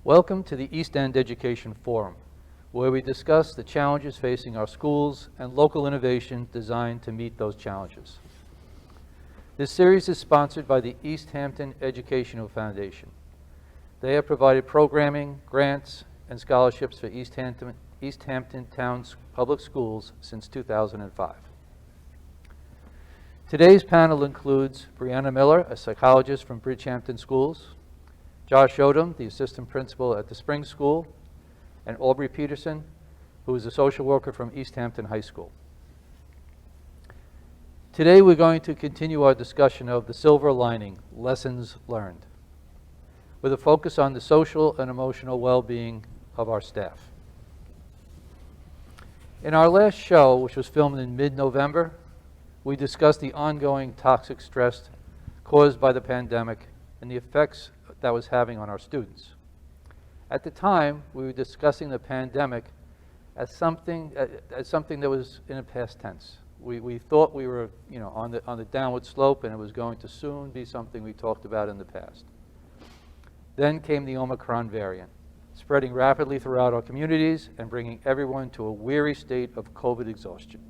Welcome to the East End Education Forum, where we discuss the challenges facing our schools and local innovation designed to meet those challenges. This series is sponsored by the East Hampton Educational Foundation. They have provided programming, grants, and scholarships for East Hampton Town's public schools since 2005. Today's panel includes Brianna Miller, a psychologist from Bridgehampton Schools, Josh Odom, the assistant principal at the Spring School, and Aubrey Peterson, who is a social worker from East Hampton High School. Today we're going to continue our discussion of the silver lining, lessons learned, with a focus on the social and emotional well-being of our staff. In our last show, which was filmed in mid-November, we discussed the ongoing toxic stress caused by the pandemic and the effects that was having on our students. At the time, we were discussing the pandemic as something that was in a past tense. We thought we were, on the downward slope, and it was going to soon be something we talked about in the past. Then came the Omicron variant, spreading rapidly throughout our communities and bringing everyone to a weary state of COVID exhaustion.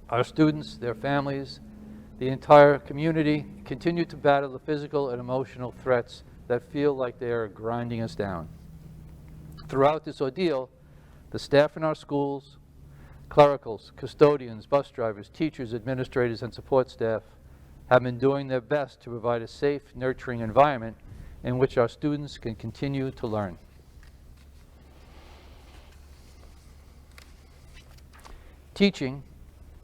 Our students, their families, the entire community continue to battle the physical and emotional threats that feel like they are grinding us down. Throughout this ordeal, the staff in our schools, clericals, custodians, bus drivers, teachers, administrators, and support staff have been doing their best to provide a safe, nurturing environment in which our students can continue to learn. Teaching,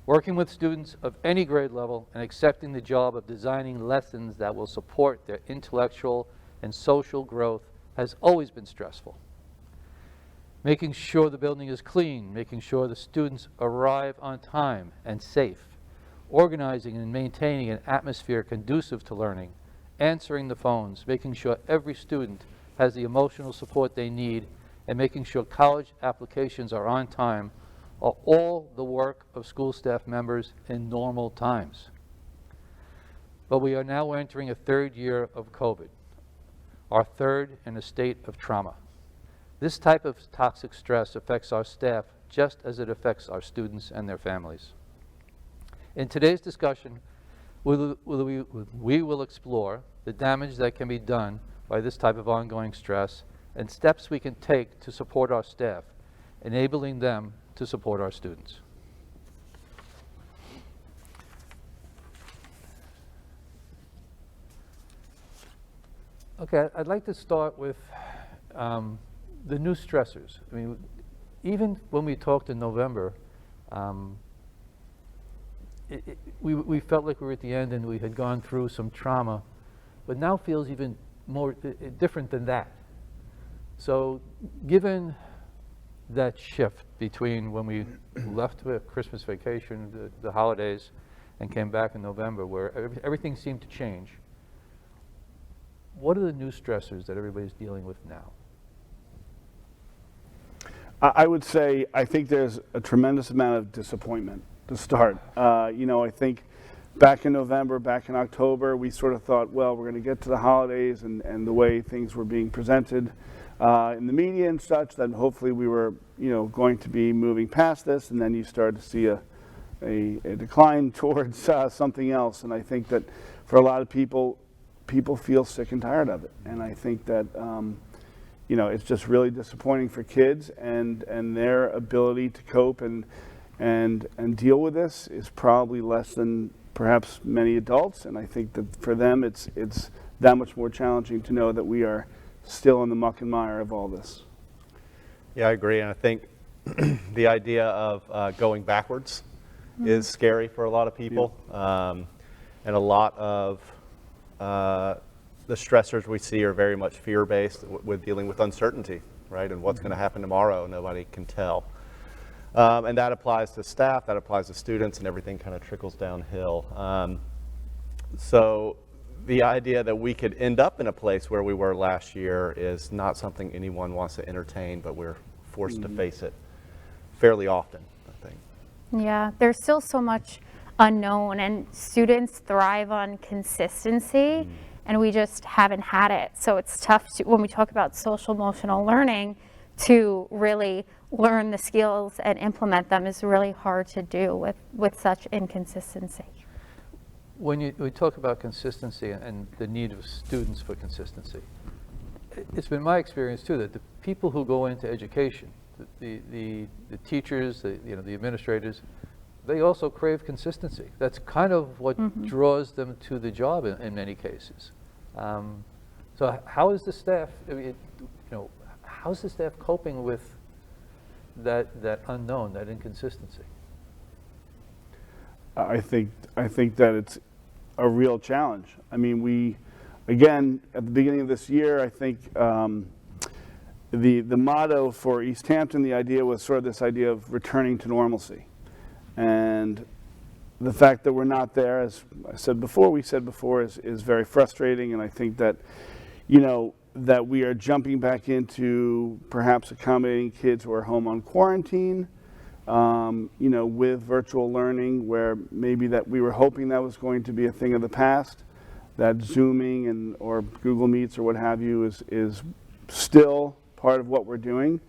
working with students of any grade level, and accepting the job of designing lessons that will support their intellectual and social growth has always been stressful. Making sure the building is clean, making sure the students arrive on time and safe, organizing and maintaining an atmosphere conducive to learning, answering the phones, making sure every student has the emotional support they need, and making sure college applications are on time are all the work of school staff members in normal times. But we are now entering a third year of COVID, our third in a state of trauma. This type of toxic stress affects our staff just as it affects our students and their families. In today's discussion, we will explore the damage that can be done by this type of ongoing stress and steps we can take to support our staff, enabling them to support our students. Okay, I'd like to start with the new stressors. I mean, even when we talked in November, we felt like we were at the end and we had gone through some trauma, but now feels even more different than that. So given that shift between when we left the Christmas vacation, the holidays, and came back in November, where everything seemed to change, what are the new stressors that everybody's dealing with now? I would say I think there's a tremendous amount of disappointment to start. I think back in November, back in October, we sort of thought, well, we're going to get to the holidays and the way things were being presented in the media and such, that hopefully we were, going to be moving past this, and then you started to see a decline towards something else. And I think that for a lot of people feel sick and tired of it. And I think that, it's just really disappointing for kids, and their ability to cope and deal with this is probably less than perhaps many adults. And I think that for them, it's that much more challenging to know that we are still in the muck and mire of all this. Yeah, I agree, and I think the idea of going backwards is scary for a lot of people, and a lot of the stressors we see are very much fear-based with dealing with uncertainty, right, and what's going to happen tomorrow. Nobody can tell, and that applies to staff, that applies to students, and everything kind of trickles downhill. So the idea that we could end up in a place where we were last year is not something anyone wants to entertain, but we're forced to face it fairly often, I think. Yeah, there's still so much unknown, and students thrive on consistency. and we just haven't had it. So it's tough to, when we talk about social emotional learning, to really learn the skills and implement them is really hard to do with such inconsistency. When we talk about consistency and the need of students for consistency, it's been my experience too that the people who go into education, the teachers, the administrators, they also crave consistency. That's kind of what draws them to the job in many cases. So how is the staff? How's the staff coping with that unknown, that inconsistency? I think that it's a real challenge. I mean, again, at the beginning of this year, I think the motto for East Hampton, the idea was sort of this idea of returning to normalcy. And the fact that we're not there, as we said before, is very frustrating. And I think that, that we are jumping back into perhaps accommodating kids who are home on quarantine, with virtual learning, where maybe that we were hoping that was going to be a thing of the past, that Zooming or Google Meets or what have you is still part of what we're doing,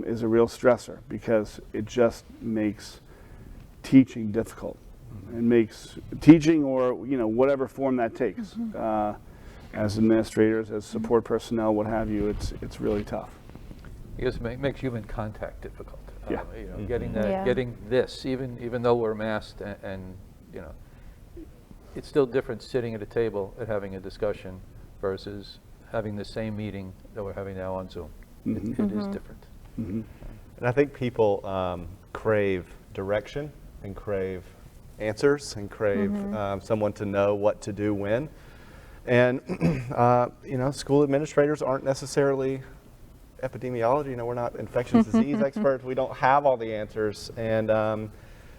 is a real stressor, because it just makes teaching difficult. It makes teaching, or whatever form that takes, as administrators, as support personnel, what have you, it's really tough. I guess it makes human contact difficult. Yeah. Getting this, even though we're masked, and it's still different sitting at a table and having a discussion versus having the same meeting that we're having now on Zoom. It is different. And I think people crave direction and crave answers and crave someone to know what to do when. And school administrators aren't necessarily epidemiology. We're not infectious disease experts. We don't have all the answers, and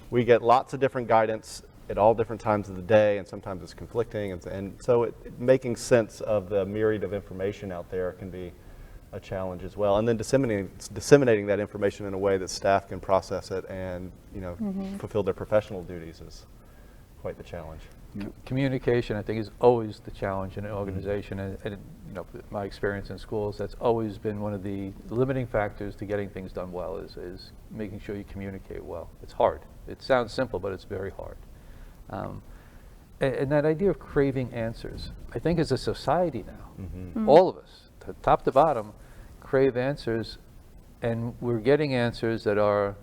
we get lots of different guidance at all different times of the day, and sometimes it's conflicting, and so making sense of the myriad of information out there can be a challenge as well. And then disseminating that information in a way that staff can process it and fulfill their professional duties is quite the challenge. Communication, I think, is always the challenge in an organization, and my experience in schools, that's always been one of the limiting factors to getting things done well, is making sure you communicate well. It's hard. It sounds simple, but it's very hard. And that idea of craving answers, I think, as a society now, all of us, top to bottom, crave answers, and we're getting answers that are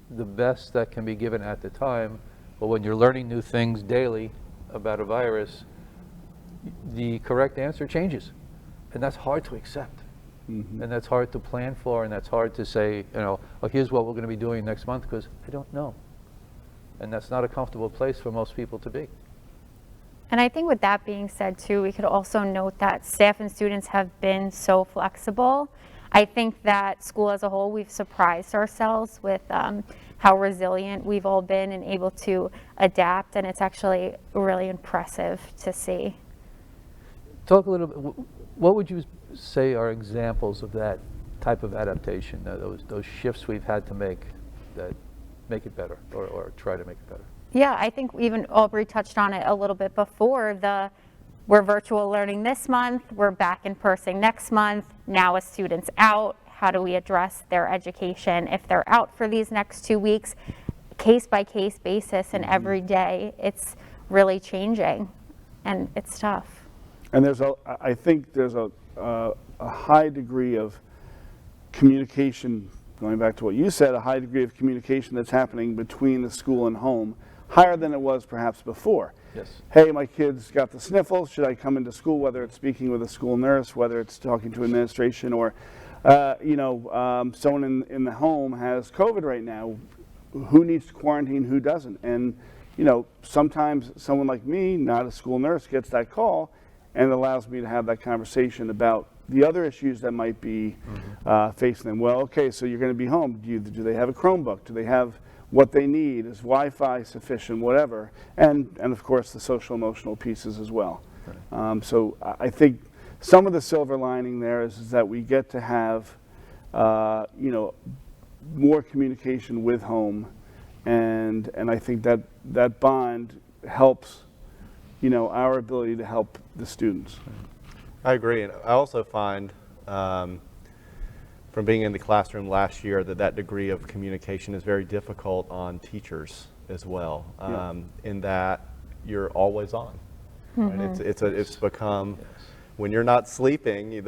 the best that can be given at the time. But when you're learning new things daily about a virus, the correct answer changes. And that's hard to accept. And that's hard to plan for, and that's hard to say, here's what we're going to be doing next month, because I don't know. And that's not a comfortable place for most people to be. And I think with that being said too, we could also note that staff and students have been so flexible. I think that school as a whole, we've surprised ourselves with how resilient we've all been and able to adapt, and it's actually really impressive to see. Talk a little bit, what would you say are examples of that type of adaptation, those shifts we've had to make that make it better, or try to make it better? Yeah, I think even Aubrey touched on it a little bit before. We're virtual learning this month, we're back in person next month. Now a student's out, how do we address their education if they're out for these next 2 weeks? Case by case basis, and every day it's really changing, and it's tough. And I think there's a high degree of communication, going back to what you said, a high degree of communication that's happening between the school and home, higher than it was perhaps before. Yes. Hey, my kid's got the sniffles, should I come into school, whether it's speaking with a school nurse, whether it's talking to administration, or someone in the home has COVID right now, who needs to quarantine, who doesn't? And sometimes someone like me, not a school nurse, gets that call, and it allows me to have that conversation about the other issues that might be facing them. Well, okay, so you're going to be home. Do they have a Chromebook? Do they have what they need? Is Wi-Fi sufficient? Whatever. And of course, the social emotional pieces as well. Right. So I think some of the silver lining there is that we get to have more communication with home, and I think that bond helps our ability to help the students. I agree, and I also find from being in the classroom last year that degree of communication is very difficult on teachers as well, in that you're always on. Right? It's become, when you're not sleeping,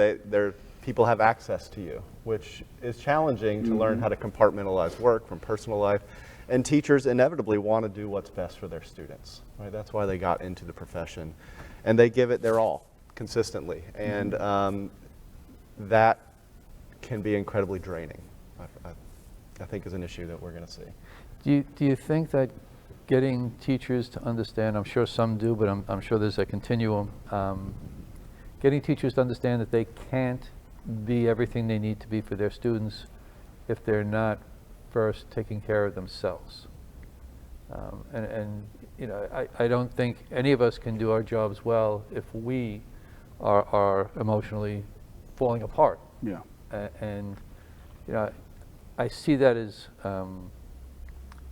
people have access to you, which is challenging to learn how to compartmentalize work from personal life. And teachers inevitably want to do what's best for their students. Right? That's why they got into the profession. And they give it their all consistently. And that can be incredibly draining, I think is an issue that we're going to see. Do you think that getting teachers to understand, I'm sure some do, but I'm sure there's a continuum, getting teachers to understand that they can't be everything they need to be for their students if they're not first taking care of themselves. I don't think any of us can do our jobs well if we are emotionally falling apart. Yeah. I see that as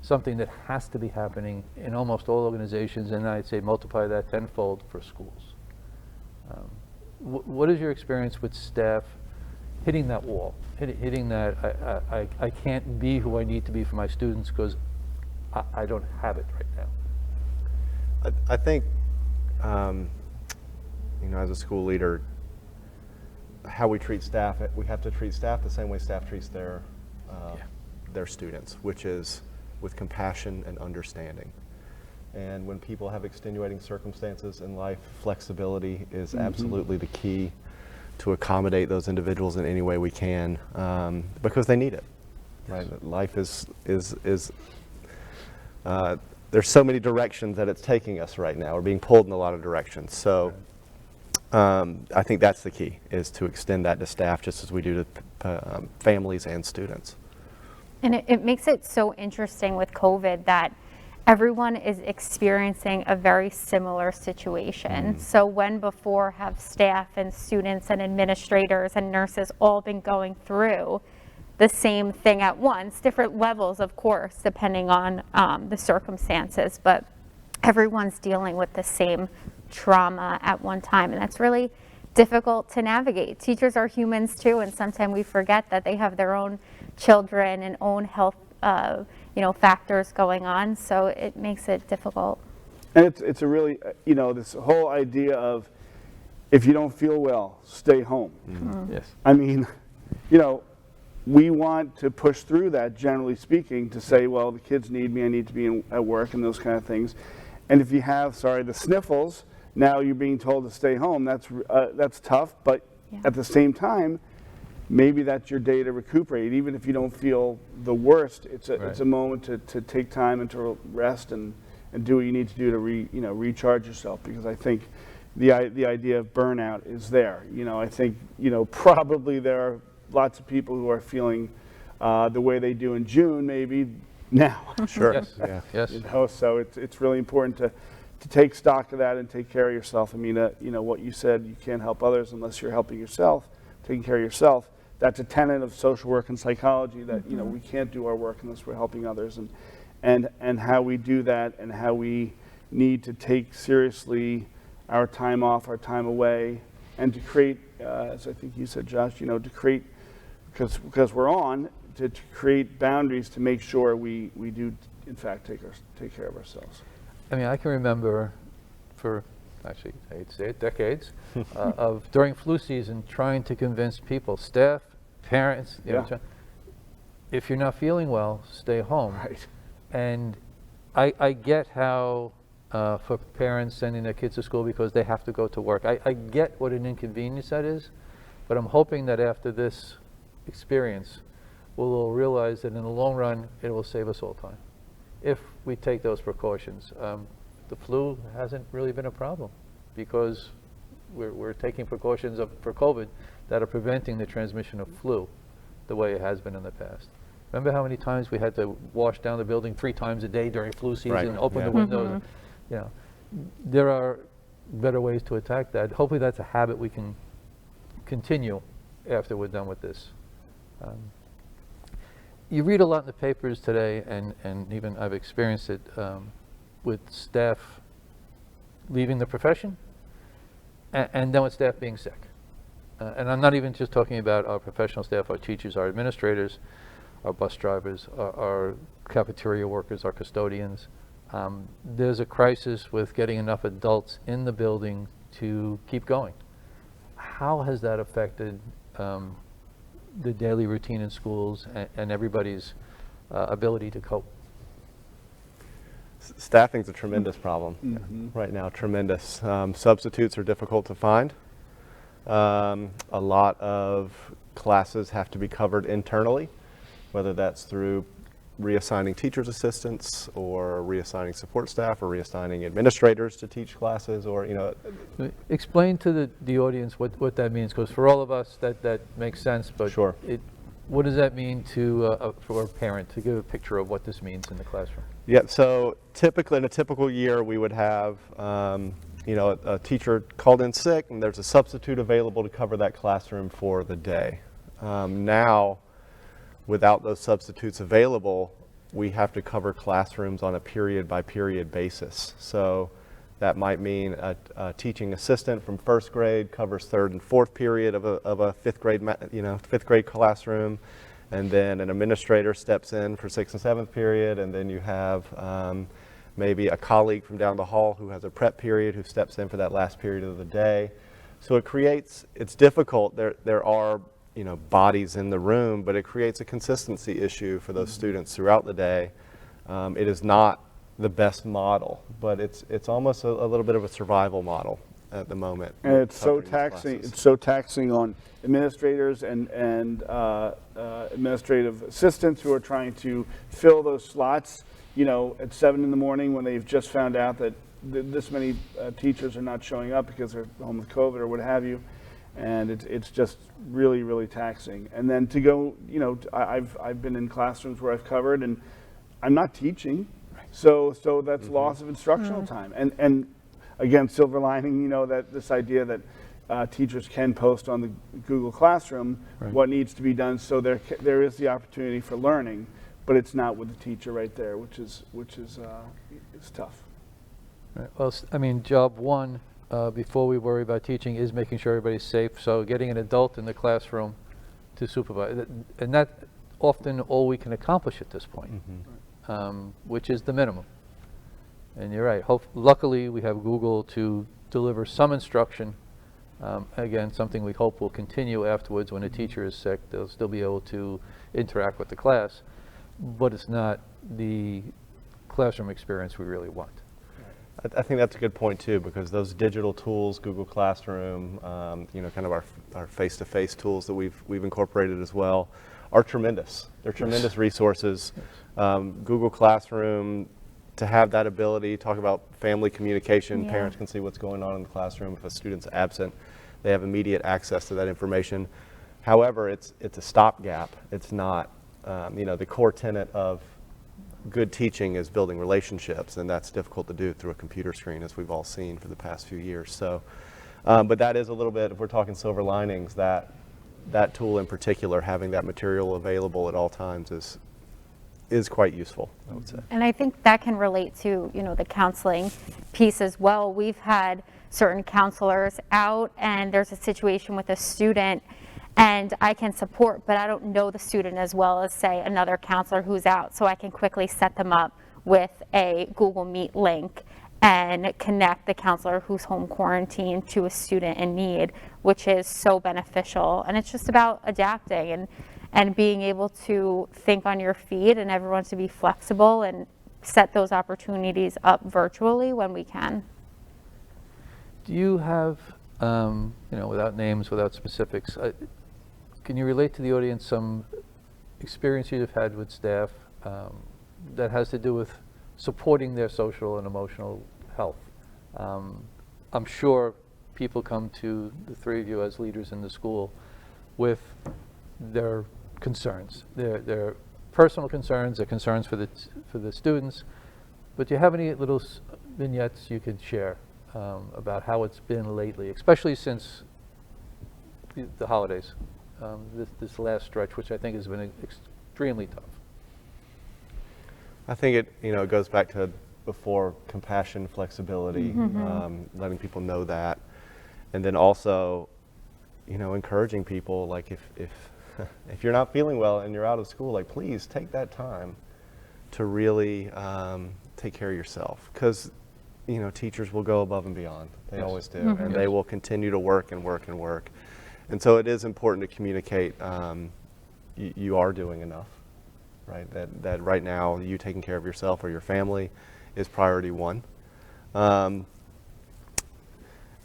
something that has to be happening in almost all organizations, and I'd say multiply that tenfold for schools. What is your experience with staff hitting that wall, hitting that I can't be who I need to be for my students because I don't have it right now? I think, as a school leader, how we treat staff, we have to treat staff the same way staff treats their students, which is with compassion and understanding. And when people have extenuating circumstances in life, flexibility is absolutely the key to accommodate those individuals in any way we can, because they need it. Right? Life is there's so many directions that it's taking us right now. We're being pulled in a lot of directions. So I think that's the key, is to extend that to staff just as we do to families and students. And it makes it so interesting with COVID that everyone is experiencing a very similar situation. So when before have staff and students and administrators and nurses all been going through the same thing at once, different levels, of course, depending on the circumstances, but everyone's dealing with the same trauma at one time, and that's really difficult to navigate. Teachers are humans too, and sometimes we forget that they have their own children and own health factors going on, so it makes it difficult. And it's a really, this whole idea of if you don't feel well, stay home. Yes. I mean, we want to push through that, generally speaking, to say, well, the kids need me, I need to be at work and those kind of things. And if you have, the sniffles, now you're being told to stay home. That's tough, but at the same time, maybe that's your day to recuperate. Even if you don't feel the worst, it's a moment to take time and to rest and do what you need to do to recharge yourself. Because I think the idea of burnout is there. I think probably there are lots of people who are feeling the way they do in June, maybe now. Sure. Yes. Yeah. Yes. So it's really important to take stock of that and take care of yourself. I mean, what you said, you can't help others unless you're helping yourself, taking care of yourself. That's a tenet of social work and psychology, that we can't do our work unless we're helping others, and how we do that, and how we need to take seriously our time off, our time away, and to create, as I think you said, Josh, to create, because we're on, to create boundaries to make sure we do in fact take care of ourselves. I mean, I can remember for, actually, I hate to say it, decades, of during flu season trying to convince people, staff, parents, if you're not feeling well, stay home. Right. And I get how for parents sending their kids to school because they have to go to work, I get what an inconvenience that is, but I'm hoping that after this experience, we'll realize that in the long run, it will save us all time if we take those precautions. The flu hasn't really been a problem because we're taking precautions for COVID that are preventing the transmission of flu the way it has been in the past. Remember how many times we had to wash down the building 3 times a day during flu season, open the windows? There are better ways to attack that. Hopefully that's a habit we can continue after we're done with this. You read a lot in the papers today, and even I've experienced it with staff leaving the profession, and then with staff being sick. And I'm not even just talking about our professional staff, our teachers, our administrators, our bus drivers, our cafeteria workers, our custodians. There's a crisis with getting enough adults in the building to keep going. How has that affected the daily routine in schools and everybody's ability to cope? Staffing's a tremendous problem right now, tremendous. Substitutes are difficult to find. A lot of classes have to be covered internally, whether that's through reassigning teachers' assistants or reassigning support staff or reassigning administrators to teach classes, or, you know. Explain to the audience what that means, because for all of us that makes sense, but Sure. What does that mean to for a parent, to give a picture of what this means in the classroom? Yeah, so typically in a typical year we would have you know, a teacher called in sick and there's a substitute available to cover that classroom for the day. Now, without those substitutes available, we have to cover classrooms on a period by period basis. So that might mean a teaching assistant from first grade covers third and fourth period of a fifth grade classroom, and then an administrator steps in for sixth and seventh period, and then you have maybe a colleague from down the hall who has a prep period who steps in for that last period of the day. So it's difficult. There are, you know, bodies in the room, but it creates a consistency issue for those students throughout the day. It is not the best model, but it's almost a little bit of a survival model at the moment. And it's so covering these taxing. classes. It's so taxing on administrators and administrative assistants who are trying to fill those slots. You know, at 7 in the morning when they've just found out that this many teachers are not showing up because they're home with COVID or what have you, and it's just really, really taxing. And then to go, you know, I've been in classrooms where I've covered, and I'm not teaching, so that's loss of instructional time. And again, silver lining, you know, that this idea that teachers can post on the Google Classroom what needs to be done, so there is the opportunity for learning, but it's not with the teacher right there, which is it's tough. Right. Well, I mean, job one, before we worry about teaching, is making sure everybody's safe. So getting an adult in the classroom to supervise, and that's often all we can accomplish at this point, which is the minimum. And you're right. Luckily, we have Google to deliver some instruction. Again, something we hope will continue afterwards when a teacher is sick. They'll still be able to interact with the class, but it's not the classroom experience we really want. I think that's a good point too, because those digital tools, Google Classroom, you know, kind of our face-to-face tools that we've incorporated as well, are tremendous. They're tremendous resources. Google Classroom, to have that ability, talk about family communication, parents can see what's going on in the classroom. If a student's absent, they have immediate access to that information. However, it's a stopgap. It's not, you know, the core tenet of good teaching is building relationships, and that's difficult to do through a computer screen, as we've all seen for the past few years. So, but that is a little bit, if we're talking silver linings, that tool in particular, having that material available at all times is quite useful, I would say. And I think that can relate to, you know, the counseling piece as well. We've had certain counselors out, and there's a situation with a student, and I can support, but I don't know the student as well as, say, another counselor who's out, so I can quickly set them up with a Google Meet link and connect the counselor who's home quarantined to a student in need, which is so beneficial. And it's just about adapting and being able to think on your feet, and everyone to be flexible and set those opportunities up virtually when we can. Do you have, you know, without names, without specifics, can you relate to the audience some experience you've had with staff that has to do with supporting their social and emotional health? I'm sure people come to the three of you as leaders in the school with their concerns, their personal concerns, their concerns for the students. But do you have any little vignettes you could share about how it's been lately, especially since the holidays? This last stretch, which I think has been extremely tough. I think it goes back to before compassion, flexibility, letting people know that. And then also, you know, encouraging people, like if you're not feeling well and you're out of school, like please take that time to really take care of yourself. Because, you know, teachers will go above and beyond. They always do. And they will continue to work and work and work. And so it is important to communicate you are doing enough, right? That right now you taking care of yourself or your family is priority one. And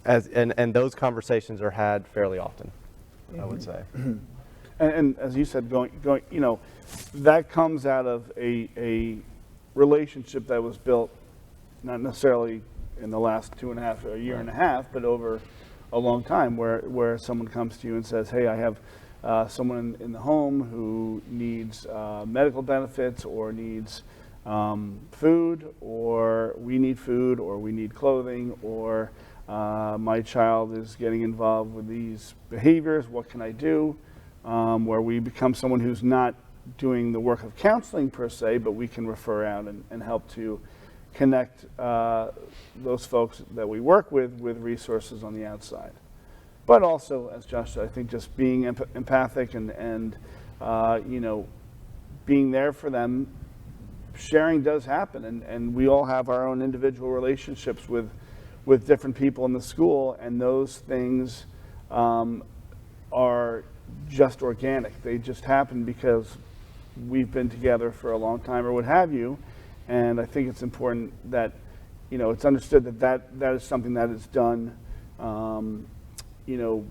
those conversations are had fairly often, I would say. And as you said, going, you know, that comes out of a relationship that was built not necessarily in the last 2.5 or a year and a half, but over a long time, where someone comes to you and says, hey, I have someone in the home who needs medical benefits or needs food, or we need clothing, or my child is getting involved with these behaviors, what can I do? Where we become someone who's not doing the work of counseling per se, but we can refer out and help to connect those folks that we work with resources on the outside. But also, as Josh said, I think just being empathic and you know, being there for them. Sharing does happen, and we all have our own individual relationships with different people in the school, and those things are just organic. They just happen because we've been together for a long time or what have you. And I think it's important that, you know, it's understood that is something that is done, you know,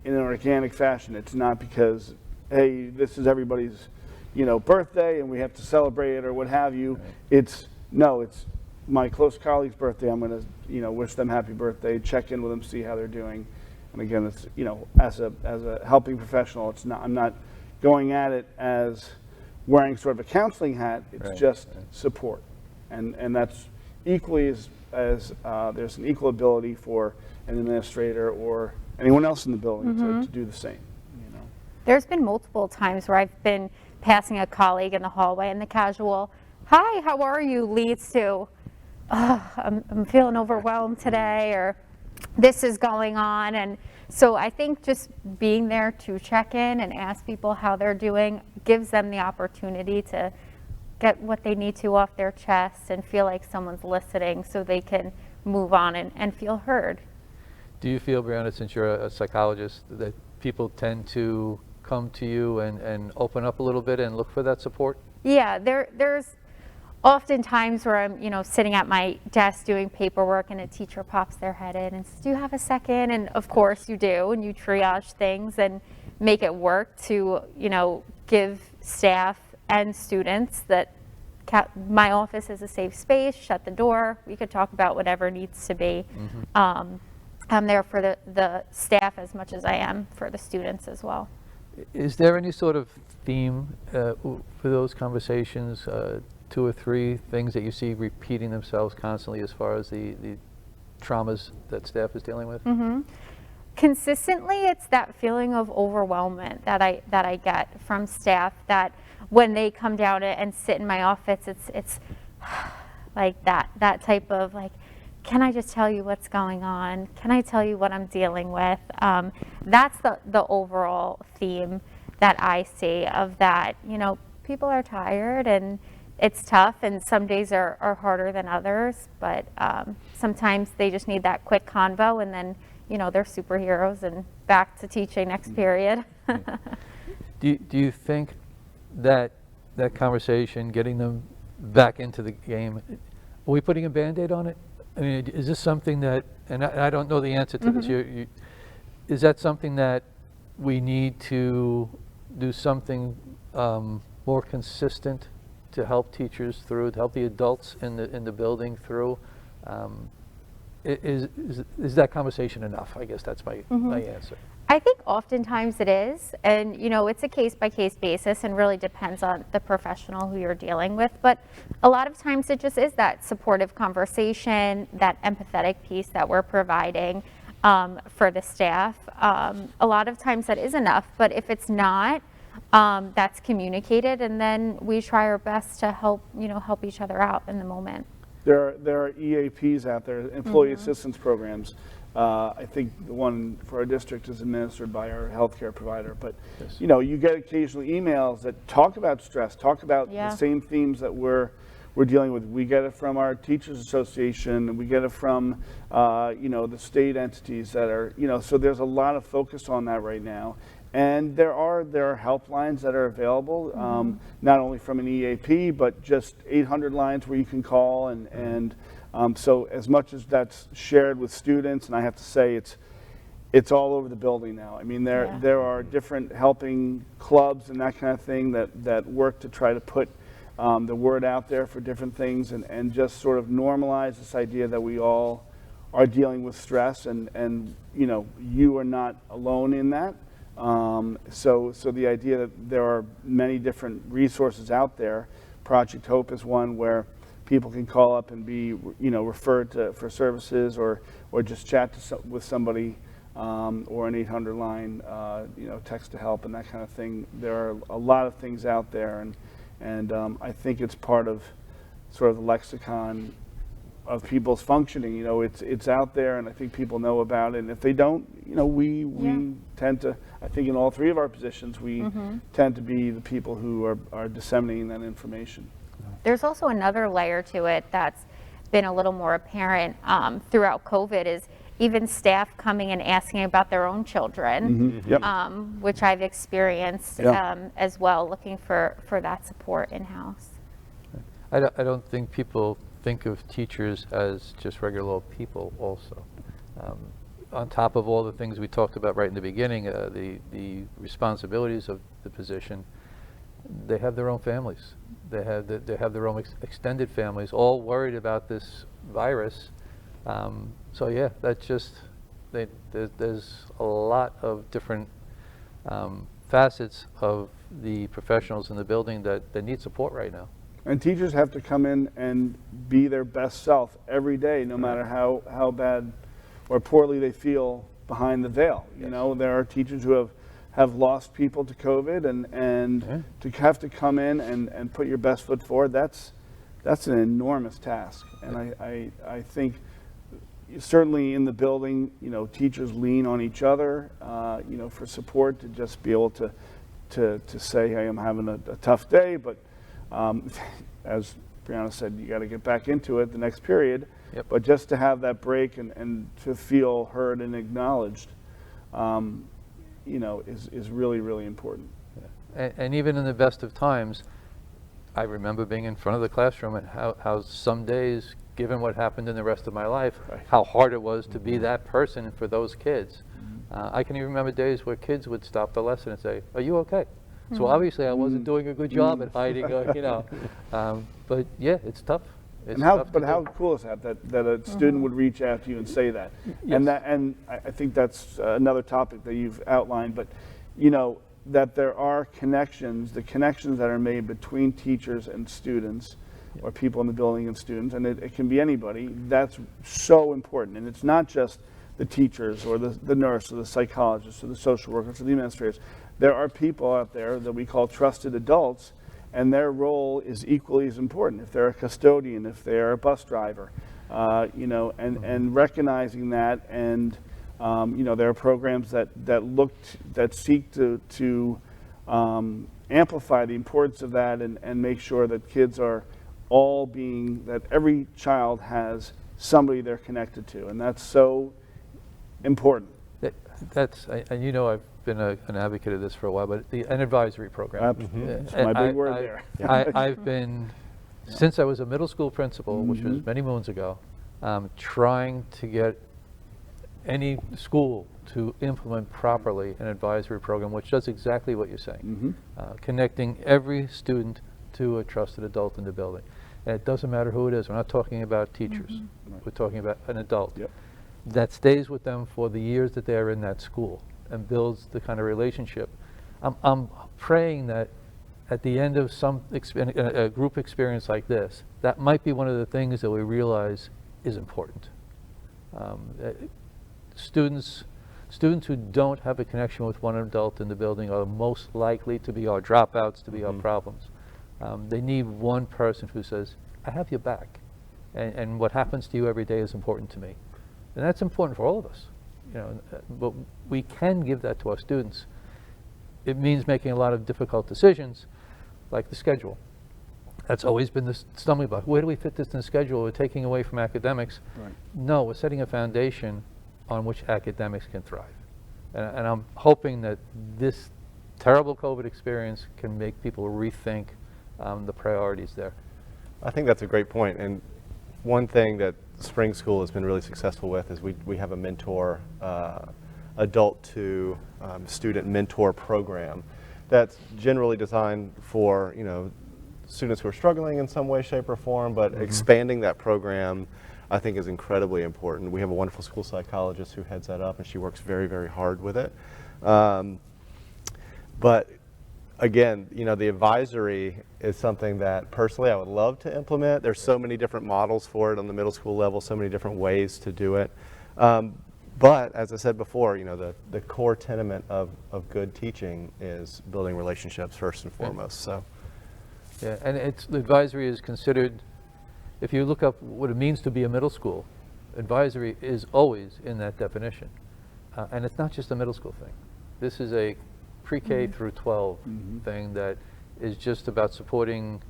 in an organic fashion. It's not because, hey, this is everybody's, you know, birthday and we have to celebrate it or what have you. Right. It's my close colleague's birthday. I'm going to, you know, wish them happy birthday, check in with them, see how they're doing. And again, it's, you know, as a helping professional, it's not, I'm not going at it as wearing sort of a counseling hat. It's just support, and that's equally as there's an equal ability for an administrator or anyone else in the building to do the same. You know, there's been multiple times where I've been passing a colleague in the hallway, and the casual, "Hi, how are you?" leads to, "Oh, I'm feeling overwhelmed today," or "This is going on." And so I think just being there to check in and ask people how they're doing gives them the opportunity to get what they need to off their chest and feel like someone's listening so they can move on and feel heard. Do you feel, Brianna, since you're a psychologist, that people tend to come to you and open up a little bit and look for that support? Yeah, there's often times where I'm, you know, sitting at my desk doing paperwork and a teacher pops their head in and says, "Do you have a second?" And of course you do, and you triage things and make it work to, you know, give staff and students that my office is a safe space, shut the door, we could talk about whatever needs to be. I'm there for the staff as much as I am for the students as well. Is there any sort of theme for those conversations, 2 or 3 things that you see repeating themselves constantly as far as the traumas that staff is dealing with? Consistently, it's that feeling of overwhelmment that I get from staff, that when they come down and sit in my office, it's like that type of like, can I just tell you what's going on? Can I tell you what I'm dealing with? That's the overall theme that I see of that, you know, people are tired and it's tough, and some days are harder than others, but sometimes they just need that quick convo, and then, you know, they're superheroes and back to teaching next period. Do you think that conversation, getting them back into the game, are we putting a Band-Aid on it? I mean, is this something that, and I don't know the answer to this, is that something that we need to do something more consistent to help teachers through, to help the adults in the building through? Is that conversation enough? I guess that's my answer. I think oftentimes it is, and you know, it's a case-by-case basis and really depends on the professional who you're dealing with, but a lot of times it just is that supportive conversation, that empathetic piece that we're providing for the staff. A lot of times that is enough, but if it's not, that's communicated, and then we try our best to help each other out in the moment. there are EAPs out there, employee assistance programs. I think the one for our district is administered by our healthcare provider. But you know, you get occasionally emails that talk about stress, talk about the same themes that we're dealing with. We get it from our Teachers Association, and we get it from you know, the state entities that are, you know, so there's a lot of focus on that right now. And there are helplines that are available, not only from an EAP, but just 800 lines where you can call. And so as much as that's shared with students, and I have to say it's all over the building now. I mean, there are different helping clubs and that kind of thing that work to try to put the word out there for different things, and just sort of normalize this idea that we all are dealing with stress, and you know, you are not alone in that. So the idea that there are many different resources out there. Project Hope is one where people can call up and be, you know, referred to for services, or just chat with somebody, or an 800 line, you know, text to help and that kind of thing. There are a lot of things out there, and I think it's part of sort of the lexicon of people's functioning. You know, it's out there, and I think people know about it. And if they don't, you know, we tend to, I think in all three of our positions, we tend to be the people who are disseminating that information. There's also another layer to it that's been a little more apparent throughout COVID, is even staff coming and asking about their own children, which I've experienced as well, looking for that support in-house. I don't think people think of teachers as just regular old people also. On top of all the things we talked about right in the beginning, the responsibilities of the position, they have their own families. They have their own extended families, all worried about this virus. So yeah, that's just, there's a lot of different facets of the professionals in the building that need support right now. And teachers have to come in and be their best self every day, no matter how bad or poorly they feel behind the veil. You know, there are teachers who have lost people to COVID, and to have to come in and put your best foot forward, that's an enormous task. And I think certainly in the building, you know, teachers lean on each other, you know, for support, to just be able to say, hey, I'm having a tough day, but as Brianna said, you got to get back into it the next period. But just to have that break and to feel heard and acknowledged, you know, is really, really important. And even in the best of times, I remember being in front of the classroom and how some days, given what happened in the rest of my life, how hard it was to be that person for those kids. I can even remember days where kids would stop the lesson and say, "Are you okay?" So obviously I wasn't doing a good job at hiding, you know. But yeah, it's tough. It's tough how cool is that a student would reach out to you and say that? And I think that's another topic that you've outlined. But you know, that there are connections, the connections that are made between teachers and students, or people in the building and students, and it can be anybody. That's so important, and it's not just the teachers or the nurse or the psychologist or the social workers or the administrators. There are people out there that we call trusted adults, and their role is equally as important. If they're a custodian, if they're a bus driver, you know, and recognizing that, and you know, there are programs that seek to amplify the importance of that, and make sure that kids are all that every child has somebody they're connected to, and that's so important. And you know, I've been an advocate of this for a while, but an advisory program. That's my big word there. I've been, since I was a middle school principal, which was many moons ago, trying to get any school to implement properly an advisory program, which does exactly what you're saying, connecting every student to a trusted adult in the building. And it doesn't matter who it is. We're not talking about teachers. We're talking about an adult that stays with them for the years that they're in that school and builds the kind of relationship. I'm praying that at the end of a group experience like this, that might be one of the things that we realize is important. Students who don't have a connection with one adult in the building are most likely to be our dropouts, to be our problems. They need one person who says, I have your back. and what happens to you every day is important to me. And that's important for all of us, you know, but we can give that to our students. It means making a lot of difficult decisions, like the schedule. That's always been the stumbling block. Where do we fit this in the schedule? We're taking away from academics. Right. No, we're setting a foundation on which academics can thrive. And I'm hoping that this terrible COVID experience can make people rethink the priorities there. I think that's a great point. And one thing that Spring School has been really successful with is we have a mentor, adult to student mentor program that's generally designed for, you know, students who are struggling in some way, shape, or form, but expanding that program I think is incredibly important. We have a wonderful school psychologist who heads that up, and she works very, very hard with it. But again, you know, the advisory is something that personally I would love to implement. There's so many different models for it on the middle school level, so many different ways to do it. But as I said before, you know, the core tenet of good teaching is building relationships first and foremost. So. Yeah, and the advisory is considered, if you look up what it means to be a middle school, advisory is always in that definition. And it's not just a middle school thing. This is a pre-K through 12 thing that is just about supporting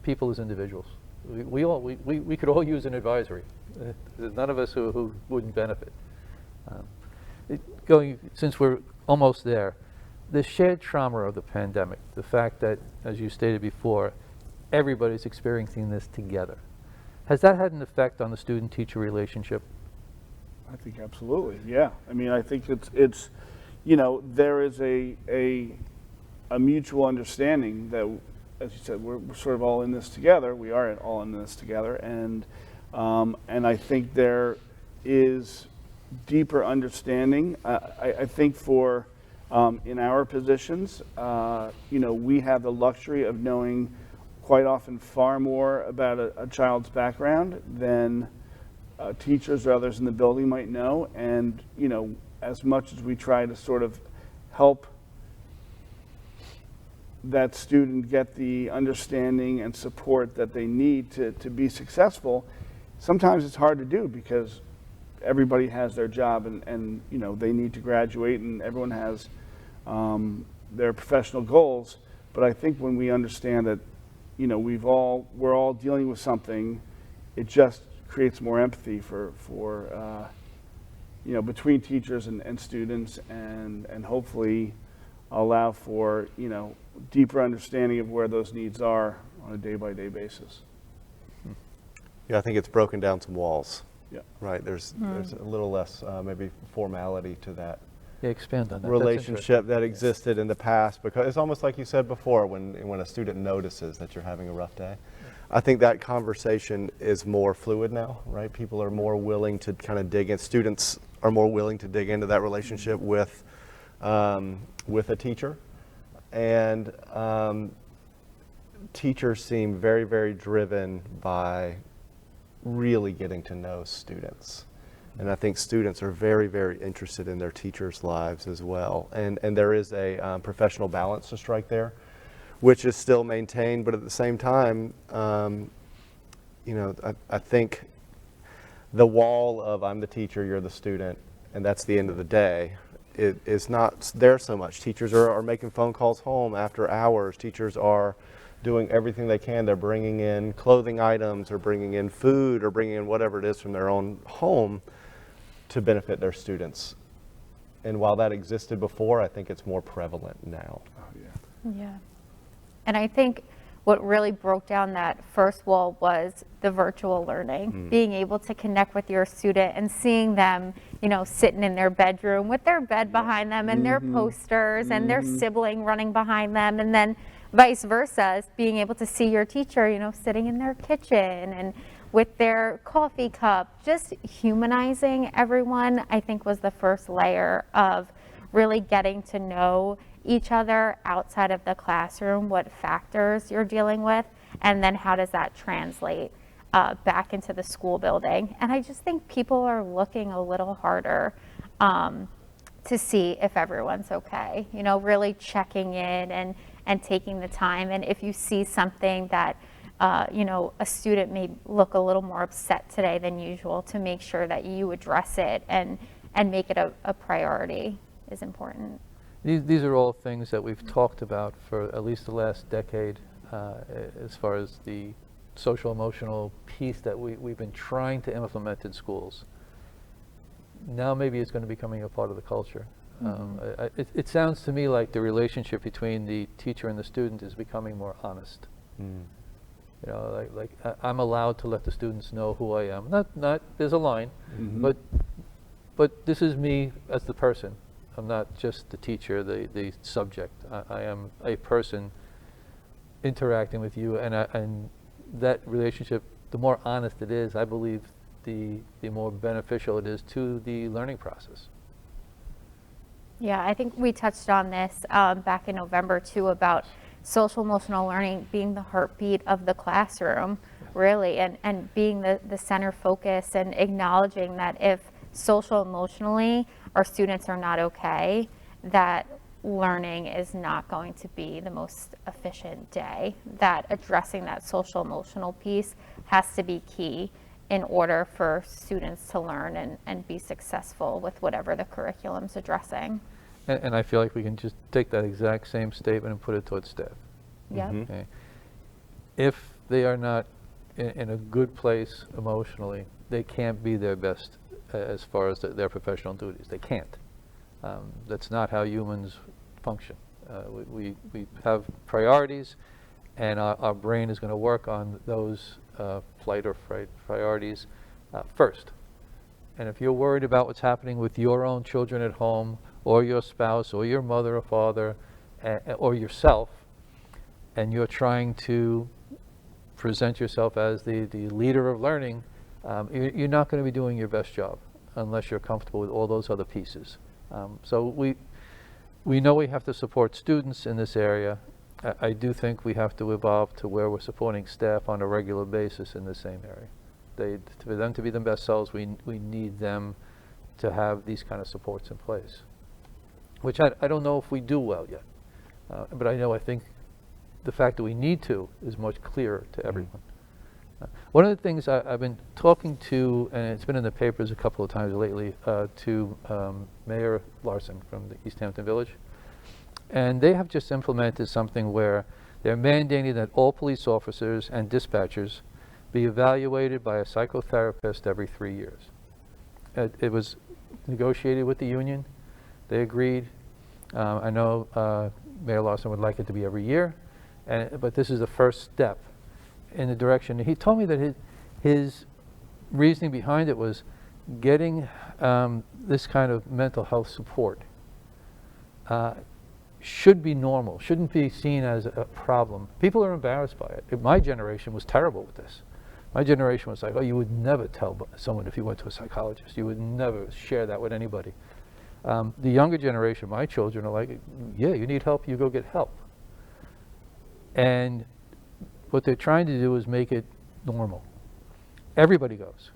people as individuals. We could all use an advisory. There's none of us who wouldn't benefit. Since we're almost there, the shared trauma of the pandemic, the fact that, as you stated before, everybody's experiencing this together, has that had an effect on the student-teacher relationship? I think absolutely, yeah. I mean, I think it's you know, there is a mutual understanding that, as you said, we're sort of all in this together. We are all in this together, and I think there is deeper understanding. I think for in our positions, you know, we have the luxury of knowing quite often far more about a child's background than teachers or others in the building might know. And, you know, as much as we try to sort of help that student get the understanding and support that they need to be successful, sometimes it's hard to do because everybody has their job and you know, they need to graduate and everyone has their professional goals. But I think when we understand that, you know, we're all dealing with something, it just creates more empathy for you know, between teachers and students, and hopefully allow for, you know, deeper understanding of where those needs are on a day-by-day basis. Yeah, I think it's broken down some walls. Yeah. Right. There's a little less maybe formality to that. Yeah, expand on that. Relationship that existed in the past, because it's almost like you said before, when a student notices that you're having a rough day. I think that conversation is more fluid now, right? People are more willing to kind of dig in. Students are more willing to dig into that relationship with a teacher, and teachers seem very, very driven by really getting to know students. And I think students are very, very interested in their teachers' lives as well. And there is a professional balance to strike there, which is still maintained, but at the same time, you know, I think the wall of I'm the teacher, you're the student, and that's the end of the day, it is not there so much. Teachers are making phone calls home after hours. Teachers are doing everything they can. They're bringing in clothing items or bringing in food or bringing in whatever it is from their own home to benefit their students. And while that existed before, I think it's more prevalent now. Oh, yeah. Yeah. And I think what really broke down that first wall was the virtual learning, being able to connect with your student and seeing them, you know, sitting in their bedroom with their bed behind them and their posters and their sibling running behind them, and then vice versa, being able to see your teacher, you know, sitting in their kitchen and with their coffee cup. Just humanizing everyone, I think, was the first layer of really getting to know each other outside of the classroom, what factors you're dealing with, and then how does that translate back into the school building. And I just think people are looking a little harder to see if everyone's okay, you know, really checking in and taking the time. And if you see something that a student may look a little more upset today than usual, to make sure that you address it and make it a priority is important. These are all things that we've talked about for at least the last decade, as far as the social emotional piece that we've been trying to implement in schools. Now maybe it's going to be becoming a part of the culture. It sounds to me like the relationship between the teacher and the student is becoming more honest. You know, like I'm allowed to let the students know who I am. Not there's a line, but this is me as the person. I'm not just the teacher, the subject. I am a person interacting with you, and that relationship, the more honest it is, I believe the more beneficial it is to the learning process. Yeah, I think we touched on this back in November too, about social emotional learning being the heartbeat of the classroom, really, and being the center focus, and acknowledging that if social emotionally our students are not okay, that learning is not going to be the most efficient day, that addressing that social emotional piece has to be key in order for students to learn and be successful with whatever the curriculum's addressing. And I feel like we can just take that exact same statement and put it towards staff. Yep. Okay. If they are not in a good place emotionally, they can't be their best as far as their professional duties. They can't. That's not how humans function. We have priorities, and our brain is going to work on those flight or fright priorities first. And if you're worried about what's happening with your own children at home, or your spouse, or your mother or father, or yourself, and you're trying to present yourself as the leader of learning, you're not going to be doing your best job unless you're comfortable with all those other pieces. So we know we have to support students in this area. I do think we have to evolve to where we're supporting staff on a regular basis in the same area. For them to be the best selves, we need them to have these kind of supports in place, which I don't know if we do well yet. But I think the fact that we need to is much clearer to everyone. One of the things I've been talking to, and it's been in the papers a couple of times lately, to Mayor Larson from the East Hampton Village. And they have just implemented something where they're mandating that all police officers and dispatchers be evaluated by a psychotherapist every 3 years. It was negotiated with the union. They agreed. I know Mayor Larson would like it to be every year, but this is the first step in the direction. He told me that his reasoning behind it was getting this kind of mental health support should be normal, shouldn't be seen as a problem. People are embarrassed by it. My generation was terrible with this. My generation was like, oh, you would never tell someone if you went to a psychologist. You would never share that with anybody. The younger generation, my children, are like, yeah, you need help, you go get help. And what they're trying to do is make it normal. Everybody goes.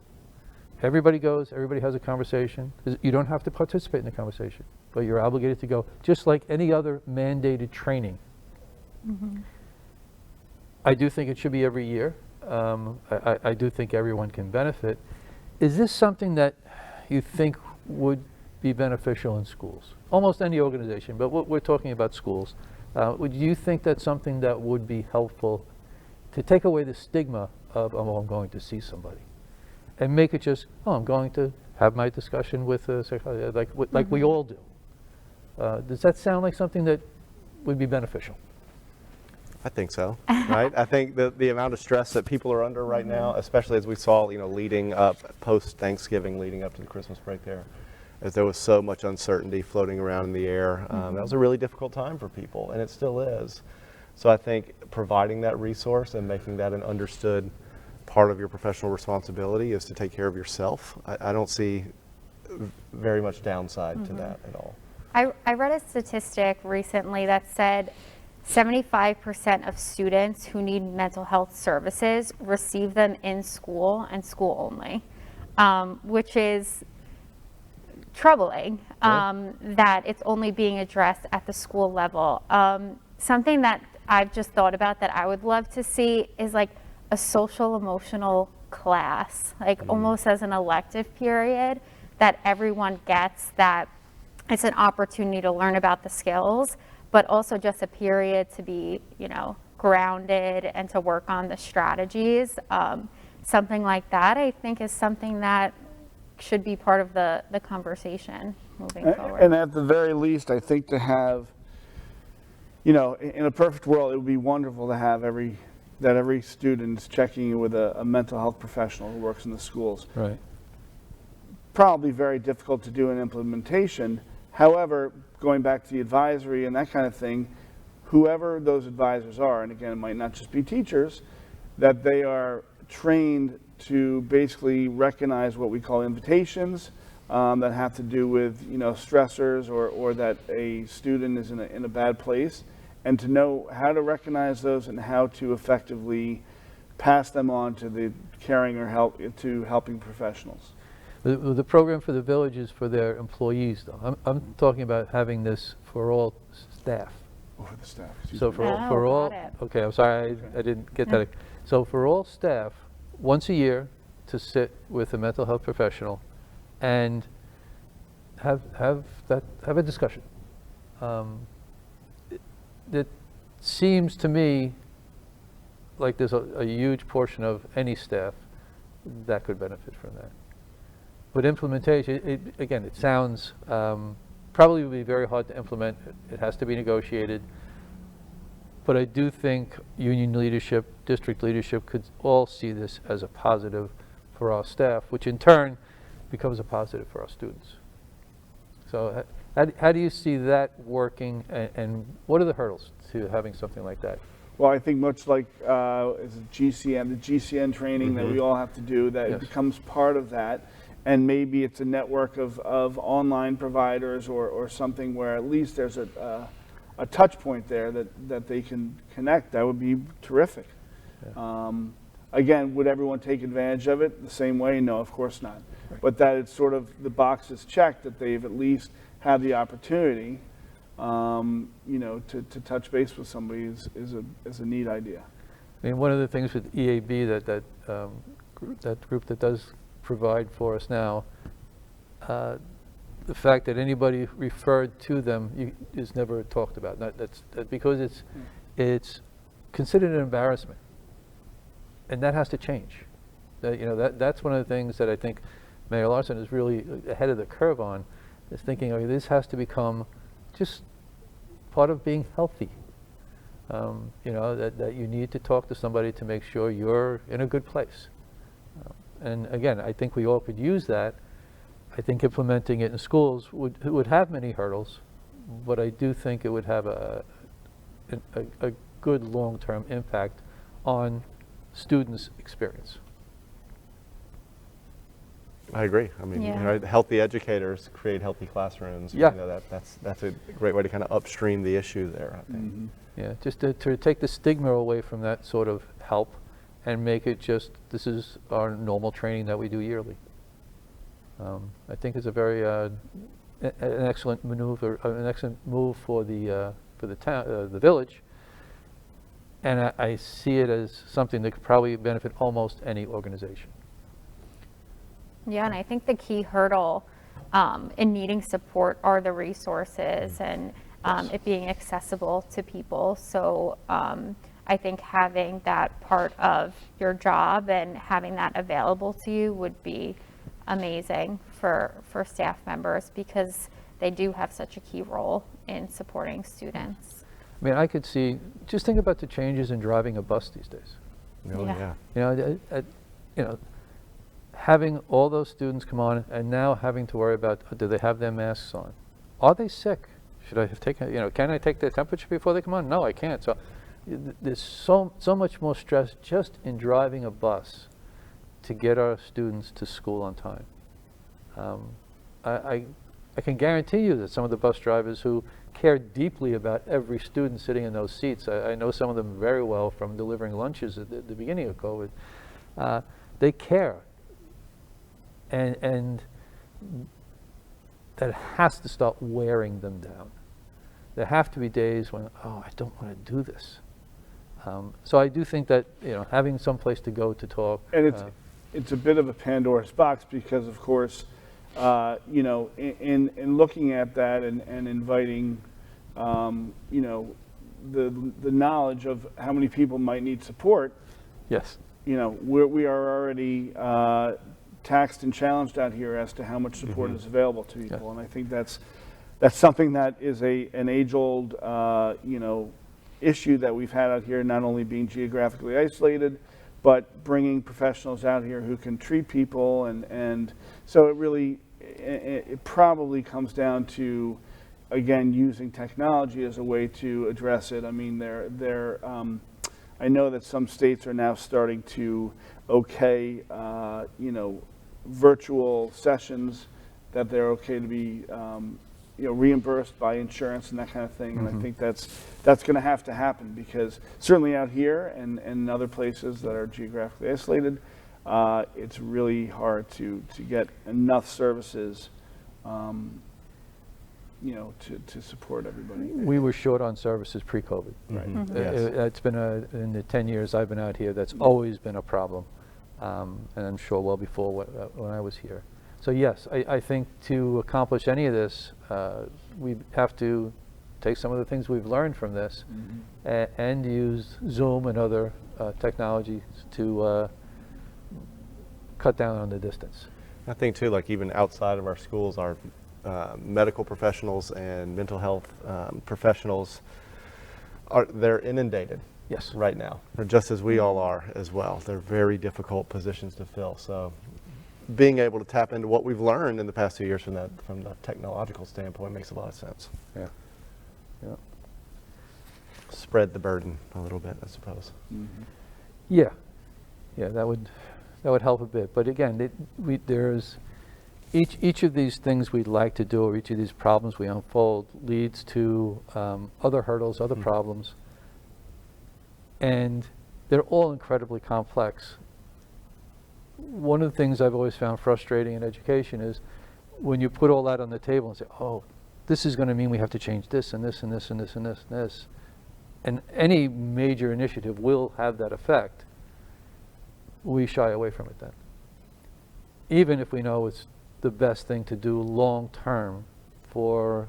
Everybody goes, everybody has a conversation. You don't have to participate in the conversation, but you're obligated to go, just like any other mandated training. I do think it should be every year. I do think everyone can benefit. Is this something that you think would be beneficial in schools? Almost any organization, but we're talking about schools. Would you think that's something that would be helpful to take away the stigma of, oh, I'm going to see somebody, and make it just, oh, I'm going to have my discussion with a psychologist, like we all do? Does that sound like something that would be beneficial? I think so, right? I think the amount of stress that people are under right now, especially as we saw, leading up, post-Thanksgiving, leading up to the Christmas break there, as there was so much uncertainty floating around in the air. That was a really difficult time for people, and it still is. So I think providing that resource and making that an understood part of your professional responsibility is to take care of yourself. I don't see very much downside to that at all. I read a statistic recently that said 75% of students who need mental health services receive them in school and school only, which is troubling, that it's only being addressed at the school level. Something that I've just thought about that I would love to see is like a social emotional class, like almost as an elective period that everyone gets, that it's an opportunity to learn about the skills, but also just a period to be, grounded and to work on the strategies. Something like that, I think, is something that should be part of the conversation moving forward. And at the very least, I think to have, in a perfect world, it would be wonderful to have every student is checking in with a mental health professional who works in the schools. Right. Probably very difficult to do in implementation. However, going back to the advisory and that kind of thing, whoever those advisors are, and again, it might not just be teachers, that they are trained to basically recognize what we call invitations that have to do with, stressors or that a student is in a bad place, and to know how to recognize those and how to effectively pass them on to the caring or helping professionals. The program for the village is for their employees, though. I'm talking about having this for all staff. Oh, for the staff. So for all, got it. okay, I'm sorry, I didn't get that. So for all staff, once a year, to sit with a mental health professional and have a discussion. It seems to me like there's a huge portion of any staff that could benefit from that. But implementation, again, it sounds probably would be very hard to implement. It has to be negotiated. But I do think union leadership, district leadership could all see this as a positive for our staff, which in turn becomes a positive for our students. So how do you see that working, and what are the hurdles to having something like that? Well, I think much like is it GCN, the GCN training that we all have to do, that it becomes part of that. And maybe it's a network of online providers or something where at least there's a touch point there that they can connect. That would be terrific. Yeah. Again, would everyone take advantage of it the same way? No, of course not. Right. But that it's sort of the box is checked, that they've at least had the opportunity, to touch base with somebody is a neat idea. I mean, one of the things with EAB that group that does provide for us now, the fact that anybody referred to them is never talked about. That's because it's considered an embarrassment, and that has to change. That's one of the things that I think Mayor Larson is really ahead of the curve on, is thinking, okay, this has to become just part of being healthy. That you need to talk to somebody to make sure you're in a good place. And again, I think we all could use that. I think implementing it in schools would have many hurdles, but I do think it would have a good long-term impact on students' experience. I agree. I mean, healthy educators create healthy classrooms. Yeah. That's a great way to kind of upstream the issue there, I think. Mm-hmm. Yeah, just to take the stigma away from that sort of help and make it just, this is our normal training that we do yearly. I think it's a very an excellent maneuver, an excellent move for the town, the village, and I see it as something that could probably benefit almost any organization. Yeah, and I think the key hurdle in needing support are the resources and it being accessible to people. So I think having that part of your job and having that available to you would be amazing for staff members, because they do have such a key role in supporting students. I mean, I could see, just think about the changes in driving a bus these days. Oh, yeah. Having all those students come on and now having to worry about, do they have their masks on? Are they sick? Should I have taken, can I take their temperature before they come on? No, I can't. So there's so much more stress just in driving a bus to get our students to school on time. I can guarantee you that some of the bus drivers who care deeply about every student sitting in those seats, I know some of them very well from delivering lunches at the beginning of COVID, they care. And that has to start wearing them down. There have to be days when, I don't want to do this. So I do think that, having some place to go to talk. And it's a bit of a Pandora's box because, of course, in looking at that and inviting, the knowledge of how many people might need support, Yes. we are already taxed and challenged out here as to how much support is available to people, and I think that's something that is an age-old, issue that we've had out here, not only being geographically isolated, but bringing professionals out here who can treat people, and so it probably comes down to, again, using technology as a way to address it. I mean, I know that some states are now starting to okay, virtual sessions, that they're okay to be, reimbursed by insurance and that kind of thing. And I think that's going to have to happen, because certainly out here and in other places that are geographically isolated, it's really hard to get enough services, to support everybody. We were short on services pre-COVID. Right. Yes. It's been in the 10 years I've been out here, that's always been a problem, and I'm sure well before when I was here. So yes, I think to accomplish any of this, we have to take some of the things we've learned from this and use Zoom and other technologies to cut down on the distance. I think too, like even outside of our schools, our medical professionals and mental health professionals, they're inundated. Yes. Right now, just as we all are as well. They're very difficult positions to fill. So being able to tap into what we've learned in the past 2 years from the technological standpoint makes a lot of sense. Yeah. Spread the burden a little bit, I suppose. Yeah, that would help a bit. But again, there's each of these things we'd like to do, or each of these problems we unfold, leads to other hurdles, other problems, and they're all incredibly complex. One of the things I've always found frustrating in education is when you put all that on the table and say, oh, this is going to mean we have to change this and this and this and this and this and this. And any major initiative will have that effect. We shy away from it then. Even if we know it's the best thing to do long term for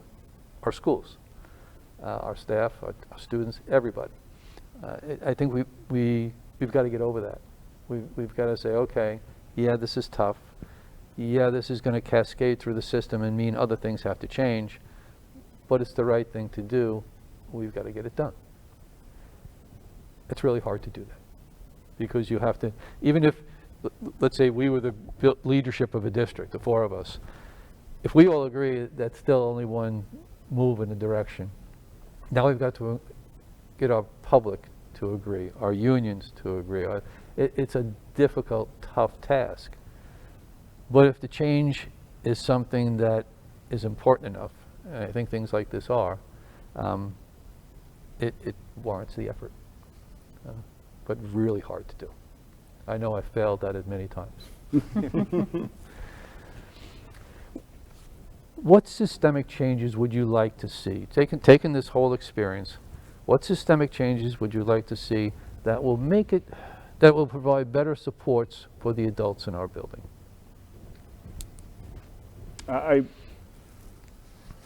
our schools, our staff, our students, everybody. I think we've got to get over that. We've got to say, okay, yeah, this is tough. Yeah, this is going to cascade through the system and mean other things have to change, but it's the right thing to do. We've got to get it done. It's really hard to do that, because you have to, even if, let's say we were the leadership of a district, the four of us, if we all agree, that's still only one move in a direction. Now we've got to get our public to agree, our unions to agree. It's a difficult, tough task. But if the change is something that is important enough, and I think things like this are, it warrants the effort. But really hard to do. I know I've failed at it many times. What systemic changes would you like to see? Taking this whole experience, what systemic changes would you like to see that will provide better supports for the adults in our building?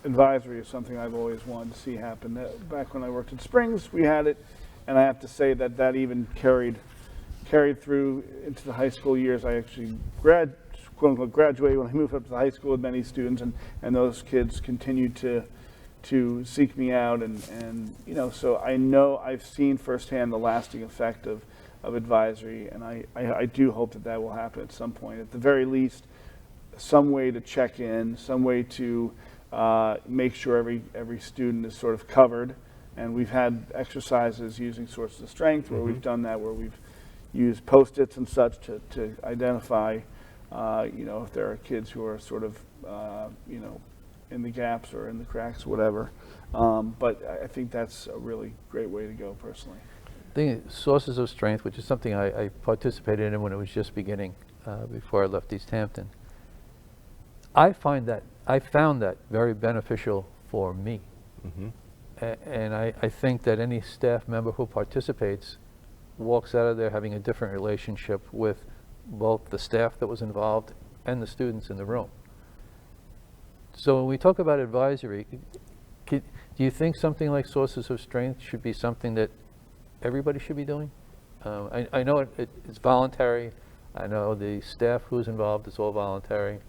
Advisory is something I've always wanted to see happen. Back when I worked at Springs, we had it, and I have to say that even carried through into the high school years. I actually quote unquote graduated when I moved up to the high school with many students, and those kids continued to seek me out, and so I know I've seen firsthand the lasting effect of advisory, and I do hope that will happen at some point. At the very least, some way to check in, some way to make sure every student is sort of covered. And we've had exercises using sources of strength where we've done that, where we've used Post-its and such to identify, if there are kids who are sort of, in the gaps or in the cracks, whatever. But I think that's a really great way to go, personally. The sources of strength, which is something I participated in when it was just beginning, before I left East Hampton. I found that very beneficial for me. And I think that any staff member who participates walks out of there having a different relationship with both the staff that was involved and the students in the room. So when we talk about advisory, do you think something like sources of strength should be something that everybody should be doing? I know it's voluntary. I know the staff who's involved is all voluntary.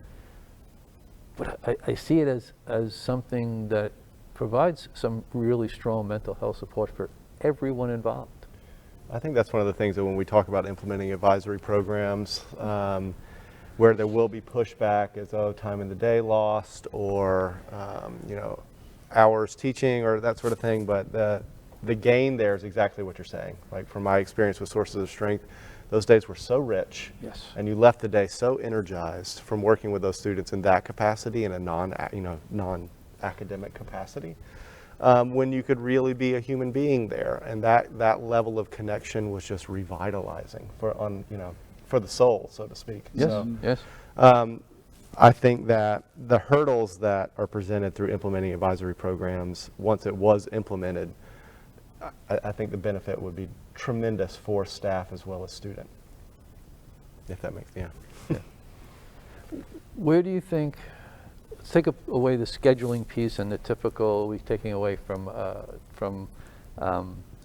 But I see it as something that provides some really strong mental health support for everyone involved. I think that's one of the things that when we talk about implementing advisory programs, where there will be pushback as, oh, time in the day lost, or hours teaching, or that sort of thing. But the gain there is exactly what you're saying. Like from my experience with Sources of Strength, those days were so rich, Yes. and you left the day so energized from working with those students in that capacity, in a non-academic capacity, when you could really be a human being there, and that level of connection was just revitalizing for the soul, so to speak. Yes. So, Yes. I think that the hurdles that are presented through implementing advisory programs, once it was implemented, I think the benefit would be tremendous for staff as well as student. If that makes, yeah. Where do you think, let's take away the scheduling piece and the typical, we're taking away from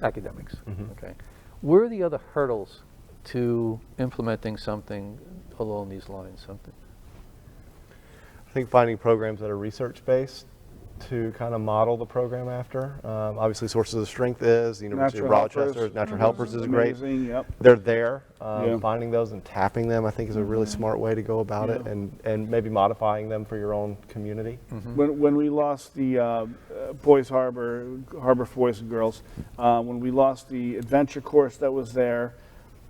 academics, okay? Where are the other hurdles to implementing something along these lines? I think finding programs that are research-based to kind of model the program after. Obviously, Sources of Strength is, the University Natural of Rochester, Helpers. Natural Helpers is great. Amazing, yep. They're there. Yeah. Finding those and tapping them, I think, is a really smart way to go about it, Yeah. and maybe modifying them for your own community. When we lost the Boys Harbor Boys and Girls, when we lost the adventure course that was there,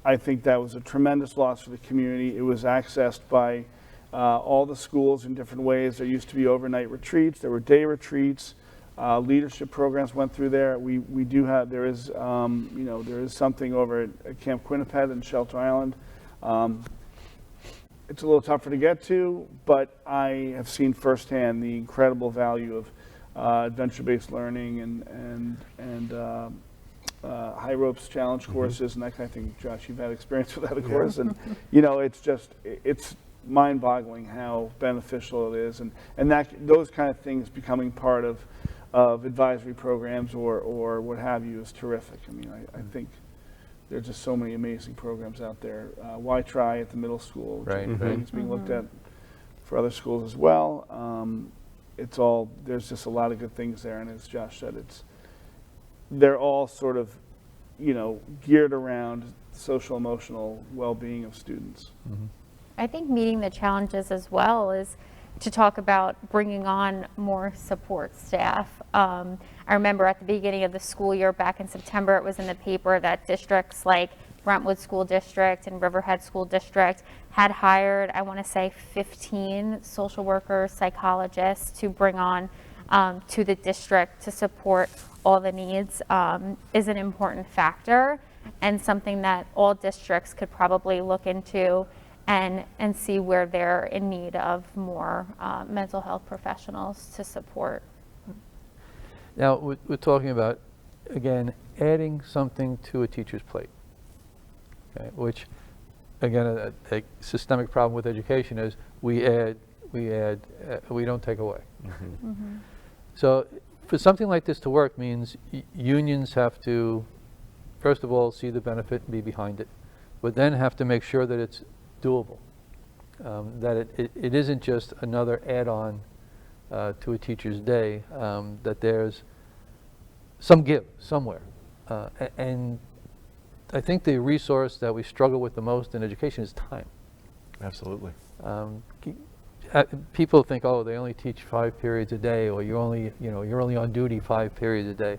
I think that was a tremendous loss for the community. It was accessed by all the schools in different ways. There used to be overnight retreats. There were day retreats. Leadership programs went through there. We do have, there is something over at Camp Quinnipiac in Shelter Island. It's a little tougher to get to, but I have seen firsthand the incredible value of adventure-based learning and high ropes challenge courses and that kind of thing. Josh, you've had experience with that, of course, and it's mind-boggling how beneficial it is, and that those kind of things becoming part of advisory programs or what have you is terrific. I mean, I think there's just so many amazing programs out there. Why Try at the middle school, which I think is being looked at for other schools as well. There's just a lot of good things there, and as Josh said, they're all sort of, geared around social emotional well-being of students. I think meeting the challenges as well is to talk about bringing on more support staff. I remember at the beginning of the school year back in September, it was in the paper that districts like Brentwood School District and Riverhead School District had hired, I want to say 15 social workers, psychologists to bring on to the district to support all the needs is an important factor and something that all districts could probably look into and see where they're in need of more mental health professionals to support. Now, we're talking about, again, adding something to a teacher's plate, okay? Which, again, a systemic problem with education is we add, we don't take away. So for something like this to work means unions have to, first of all, see the benefit and be behind it, but then have to make sure that it's doable, that it isn't just another add-on to a teacher's day, that there's some give somewhere. And I think the resource that we struggle with the most in education is time. Absolutely. People think, oh, they only teach 5 periods a day, or you're only on duty 5 periods a day.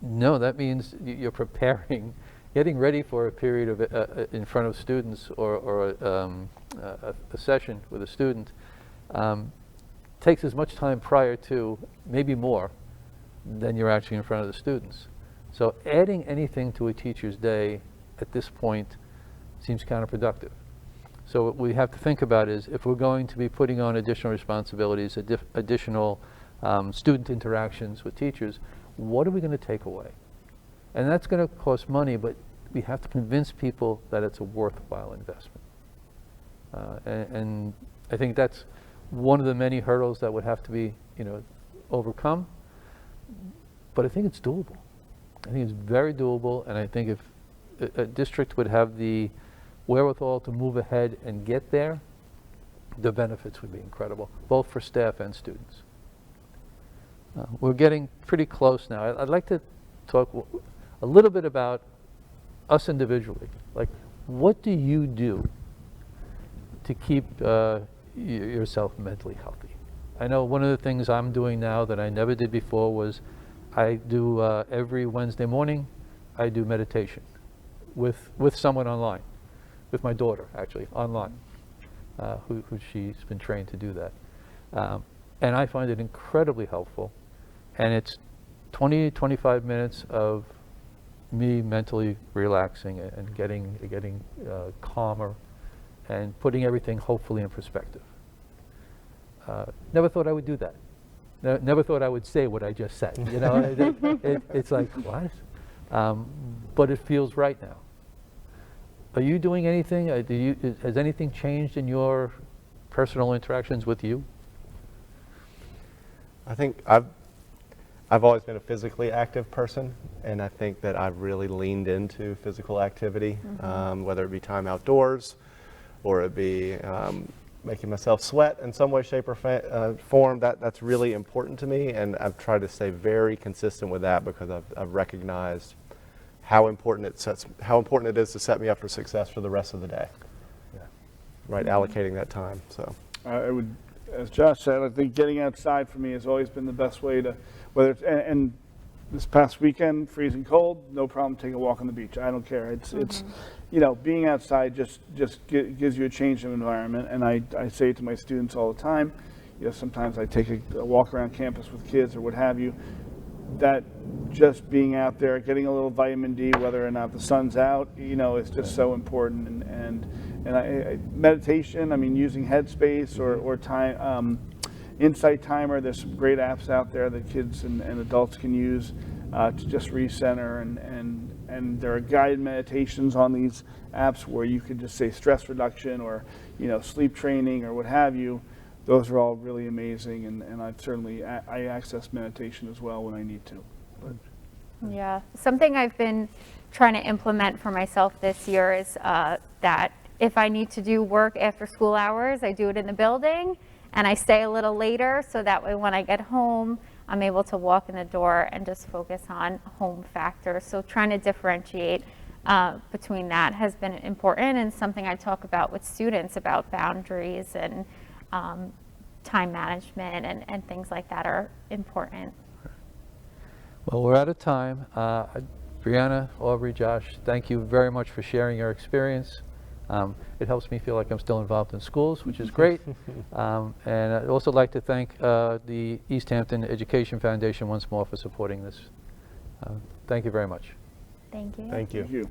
No, that means you're preparing, getting ready for a period of in front of students or a session with a student takes as much time prior to, maybe more, than you're actually in front of the students. So adding anything to a teacher's day at this point seems counterproductive. So what we have to think about is, if we're going to be putting on additional responsibilities, additional student interactions with teachers, what are we going to take away? And that's going to cost money, but we have to convince people that it's a worthwhile investment. And I think that's one of the many hurdles that would have to be, overcome. But I think it's doable. I think it's very doable, and I think if a district would have the wherewithal to move ahead and get there, the benefits would be incredible, both for staff and students. We're getting pretty close now. I'd like to talk a little bit about us individually. Like, what do you do to keep yourself mentally healthy? I know one of the things I'm doing now that I never did before was I do every Wednesday morning, I do meditation with someone online, with my daughter actually, online, who she's been trained to do that. And I find it incredibly helpful. And it's 20, 25 minutes of me mentally relaxing and getting calmer and putting everything hopefully in perspective. Never thought I would do that. Never thought I would say what I just said. It's like, what? But it feels right now. Are you doing anything? Has anything changed in your personal interactions with you? I think I've always been a physically active person, and I think that I've really leaned into physical activity, whether it be time outdoors or it be making myself sweat in some way, shape, or form. That's really important to me, and I've tried to stay very consistent with that because I've recognized how important it is to set me up for success for the rest of the day. Yeah. Right, allocating that time. So I would, as Josh said, I think getting outside for me has always been the best way to, whether it's, and this past weekend, freezing cold, no problem taking a walk on the beach. I don't care. It's being outside just gives you a change of environment. And I say it to my students all the time. Sometimes I take a walk around campus with kids or what have you. That just being out there, getting a little vitamin D, whether or not the sun's out, is just so important. And meditation, using Headspace or time, Insight Timer. There's some great apps out there that kids and adults can use to just recenter. And there are guided meditations on these apps where you could just say stress reduction or sleep training or what have you. Those are all really amazing, and I've certainly I access meditation as well when I need to. Yeah, something I've been trying to implement for myself this year is that if I need to do work after school hours, I do it in the building, and I stay a little later, so that way when I get home, I'm able to walk in the door and just focus on home factors. So trying to differentiate between that has been important, and something I talk about with students about boundaries and time management and things like that are important. Well, we're out of time. Brianna, Aubrey, Josh, thank you very much for sharing your experience. It helps me feel like I'm still involved in schools, which is great. And I'd also like to thank the East Hampton Education Foundation once more for supporting this. Thank you very much. Thank you. thank you. Thank you.